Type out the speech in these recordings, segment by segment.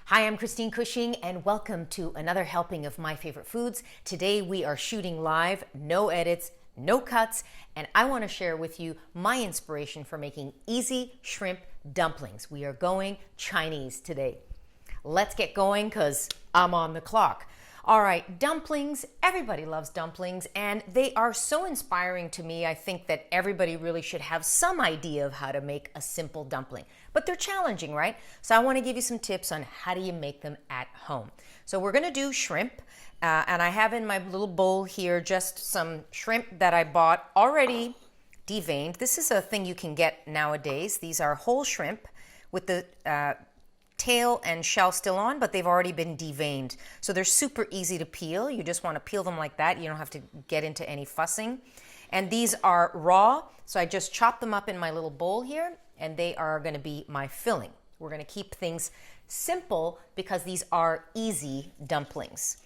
Hi, I'm Christine Cushing, and welcome to another helping of My Favorite Foods. Today we are shooting live, no edits, no cuts, and I want to share with you my inspiration for making easy shrimp dumplings. We are going Chinese today. Let's get going because I'm on the clock. All right, dumplings. Everybody loves dumplings, and they are so inspiring to me. I think that everybody really should have some idea of how to make a simple dumpling. But they're challenging, right? So I want to give you some tips on how do you make them at home. So we're going to do shrimp, and I have in my little bowl here just some shrimp that I bought already deveined. This is a thing you can get nowadays. These are whole shrimp with the tail and shell still on, but they've already been deveined. So they're super easy to peel. You just want to peel them like that. You don't have to get into any fussing. And these are raw, so I just chop them up in my little bowl here, and they are going to be my filling. We're going to keep things simple because these are easy dumplings.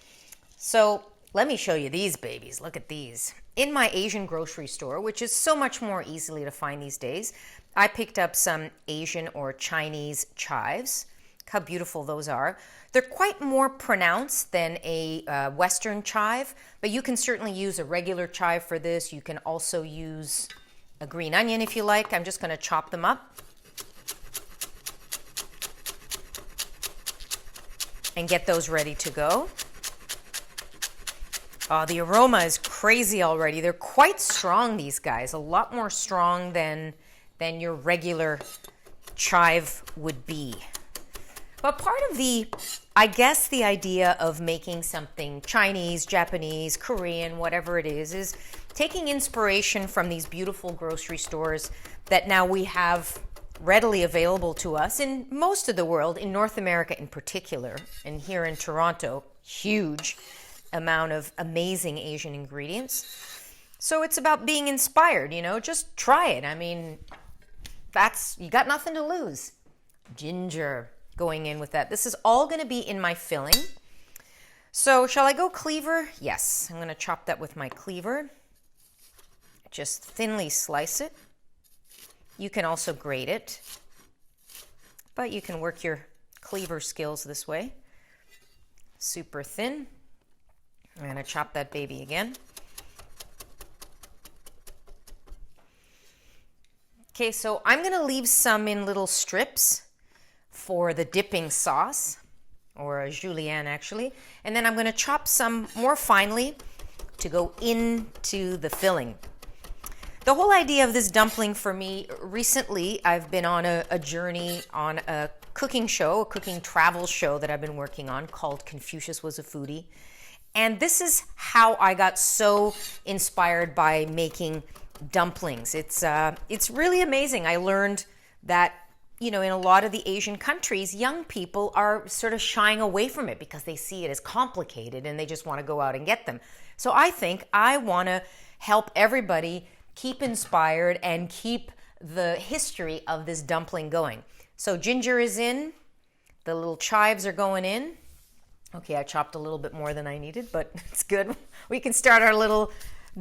So let me show you these babies. Look at these. In my Asian grocery store, which is so much more easily to find these days, I picked up some Asian or Chinese chives. Look how beautiful those are. They're quite more pronounced than a Western chive, but you can certainly use a regular chive for this. You can also use a green onion if you like. I'm just going to chop them up and get those ready to go. Oh, the aroma is crazy already. They're quite strong, these guys, a lot more strong than your regular chive would be. But part of the idea of making something Chinese, Japanese, Korean, whatever it is taking inspiration from these beautiful grocery stores that now we have readily available to us in most of the world, in North America in particular, and here in Toronto, huge amount of amazing Asian ingredients. So it's about being inspired, just try it. I mean, you got nothing to lose. Ginger going in with that. This is all going to be in my filling. So shall I go cleaver? Yes, I'm going to chop that with my cleaver. Just thinly slice it. You can also grate it, but you can work your cleaver skills this way. Super thin. I'm going to chop that baby again. Okay, so I'm going to leave some in little strips for the dipping sauce, or a julienne actually, and then I'm going to chop some more finely to go into the filling. The whole idea of this dumpling for me, recently I've been on a journey on a cooking show, a cooking travel show that I've been working on called Confucius Was a Foodie. And this is how I got so inspired by making dumplings. It's really amazing. I learned that, in a lot of the Asian countries, young people are sort of shying away from it because they see it as complicated and they just want to go out and get them. So I think I want to help everybody keep inspired and keep the history of this dumpling going. So ginger is in, the little chives are going in. Okay, I chopped a little bit more than I needed, but it's good. We can start our little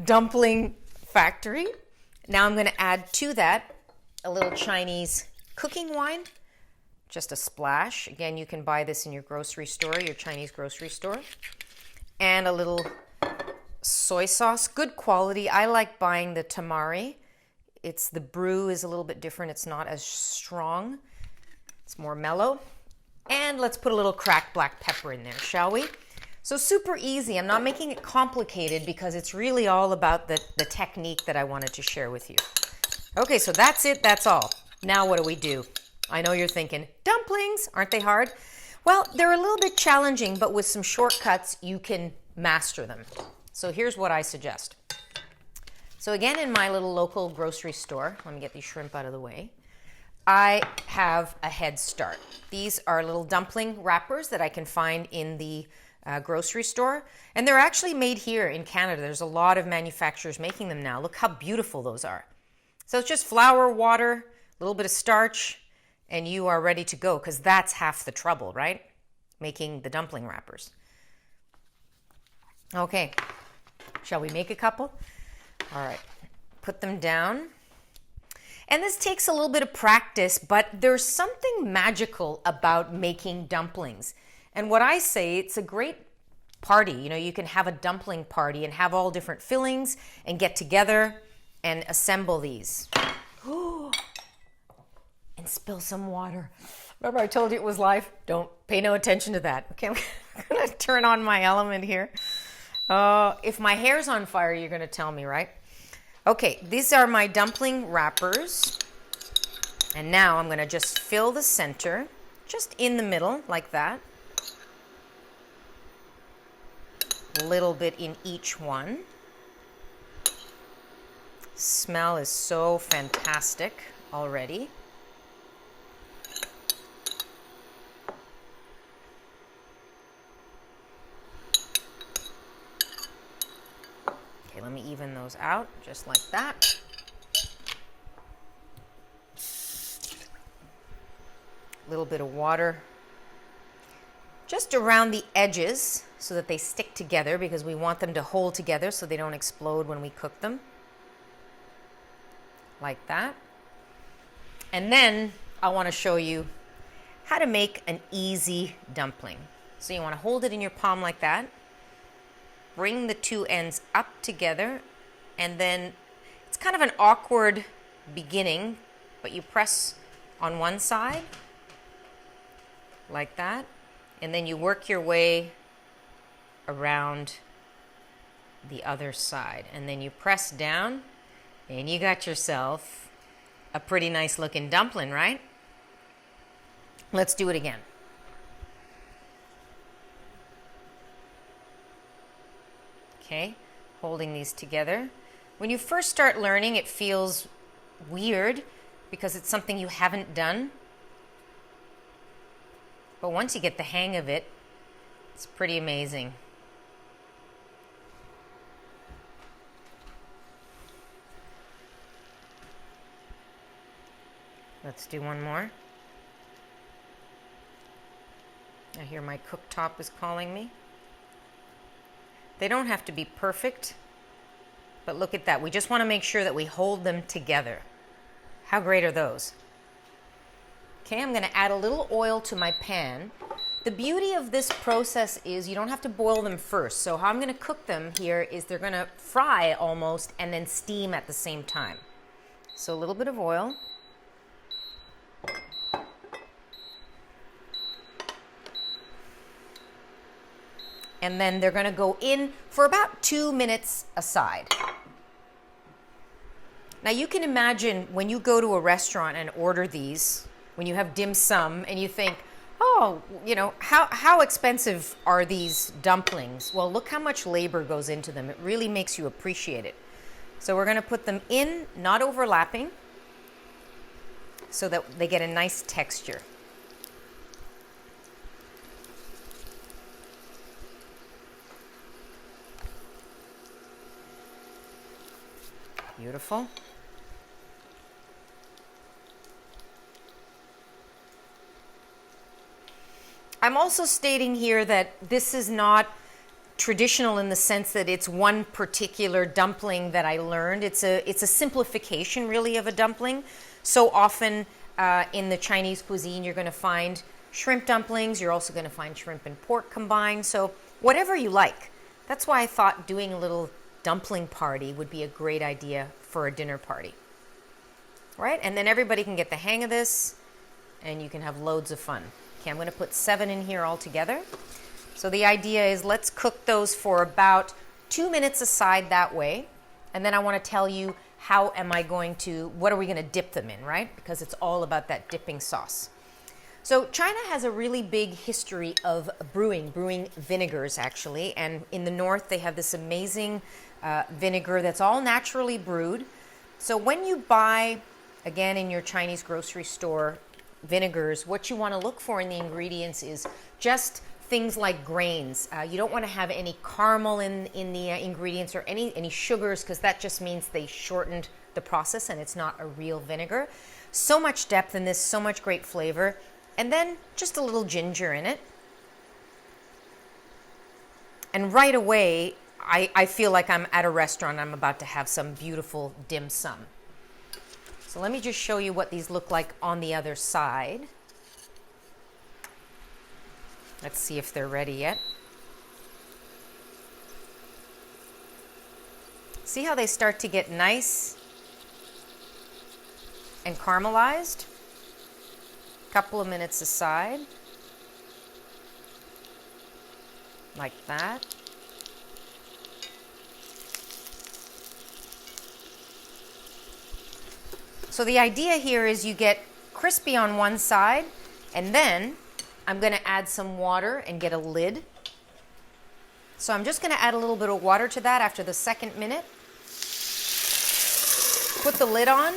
dumpling factory. Now I'm going to add to that a little Chinese cooking wine, just a splash. Again, you can buy this in your grocery store, your Chinese grocery store. And a little soy sauce, good quality. I like buying the Tamari. The brew is a little bit different. It's not as strong. It's more mellow. And let's put a little cracked black pepper in there, shall we? So super easy. I'm not making it complicated because it's really all about the technique that I wanted to share with you. Okay, so that's it. That's all. Now what do we do? I know you're thinking, dumplings, aren't they hard? Well, they're a little bit challenging, but with some shortcuts, you can master them. So here's what I suggest. So again, in my little local grocery store, let me get these shrimp out of the way, I have a head start. These are little dumpling wrappers that I can find in the grocery store, and they're actually made here in Canada. There's a lot of manufacturers making them now. Look how beautiful those are. So it's just flour, water, a little bit of starch, and you are ready to go, because that's half the trouble, right? Making the dumpling wrappers. Okay, shall we make a couple? All right, put them down. And this takes a little bit of practice, but there's something magical about making dumplings. And what I say, it's a great party. You know, you can have a dumpling party and have all different fillings and get together and assemble these. And spill some water. Remember I told you it was live? Don't pay no attention to that. Okay, I'm gonna turn on my element here. If my hair's on fire, you're gonna tell me, right? Okay, these are my dumpling wrappers. And now I'm gonna just fill the center, just in the middle, like that. A little bit in each one. Smell is so fantastic already. Okay, let me even those out just like that. A little bit of water just around the edges so that they stick together, because we want them to hold together so they don't explode when we cook them. Like that. And then I want to show you how to make an easy dumpling. So you want to hold it in your palm like that. Bring the two ends up together, and then it's kind of an awkward beginning, but you press on one side like that, and then you work your way around the other side, and then you press down, and you got yourself a pretty nice looking dumpling, right? Let's do it again. Okay, holding these together. When you first start learning, it feels weird because it's something you haven't done. But once you get the hang of it, it's pretty amazing. Let's do one more. I hear my cooktop is calling me. They don't have to be perfect, but look at that. We just want to make sure that we hold them together. How great are those? Okay, I'm going to add a little oil to my pan. The beauty of this process is you don't have to boil them first. So how I'm going to cook them here is they're going to fry almost and then steam at the same time. So a little bit of oil. And then they're going to go in for about 2 minutes aside. Now you can imagine when you go to a restaurant and order these, when you have dim sum and you think, oh, you know, how expensive are these dumplings? Well, look how much labor goes into them. It really makes you appreciate it. So we're going to put them in, not overlapping, so that they get a nice texture. Beautiful. I'm also stating here that this is not traditional in the sense that it's one particular dumpling that I learned. It's a simplification really of a dumpling. So often in the Chinese cuisine you're going to find shrimp dumplings. You're also going to find shrimp and pork combined. So whatever you like. That's why I thought doing a little dumpling party would be a great idea for a dinner party. Right? And then everybody can get the hang of this and you can have loads of fun. Okay, I'm going to put 7 in here all together. So the idea is let's cook those for about 2 minutes aside that way. And then I want to tell you what are we going to dip them in, right? Because it's all about that dipping sauce. So China has a really big history of brewing vinegars actually. And in the north they have this amazing vinegar that's all naturally brewed. So when you buy, again in your Chinese grocery store, vinegars, what you want to look for in the ingredients is just things like grains. You don't want to have any caramel in the ingredients or any sugars, because that just means they shortened the process and it's not a real vinegar. So much depth in this, so much great flavor. And then just a little ginger in it. And right away, I feel like I'm at a restaurant. I'm about to have some beautiful dim sum. So let me just show you what these look like on the other side. Let's see if they're ready yet. See how they start to get nice and caramelized? Couple of minutes aside. Like that. So the idea here is you get crispy on one side, and then I'm going to add some water and get a lid. So I'm just going to add a little bit of water to that after the second minute. Put the lid on.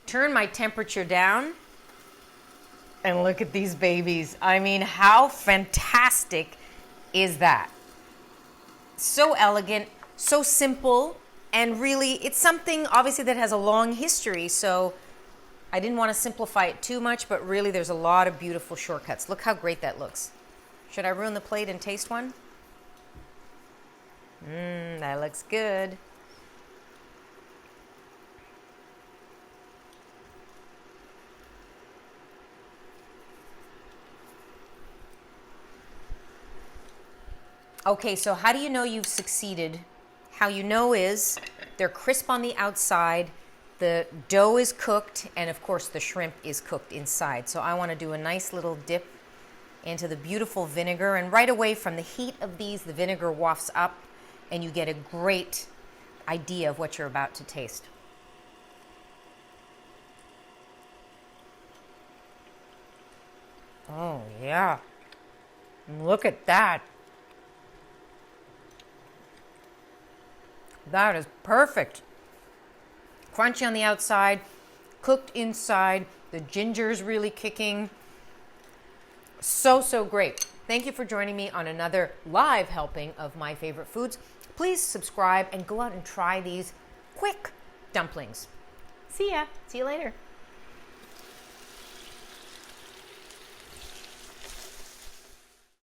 Turn my temperature down. And look at these babies. I mean, how fantastic is that? So elegant, so simple, and really, it's something obviously that has a long history, so I didn't want to simplify it too much, but really there's a lot of beautiful shortcuts. Look how great that looks. Should I ruin the plate and taste one? That looks good. Okay, so how do you know you've succeeded? How you know is they're crisp on the outside, the dough is cooked, and of course the shrimp is cooked inside. So I want to do a nice little dip into the beautiful vinegar, and right away from the heat of these, the vinegar wafts up and you get a great idea of what you're about to taste. Oh yeah, look at that. That is perfect. Crunchy on the outside, cooked inside. The ginger's really kicking. So, so great. Thank you for joining me on another live helping of My Favorite Foods. Please subscribe and go out and try these quick dumplings. See ya. See you later.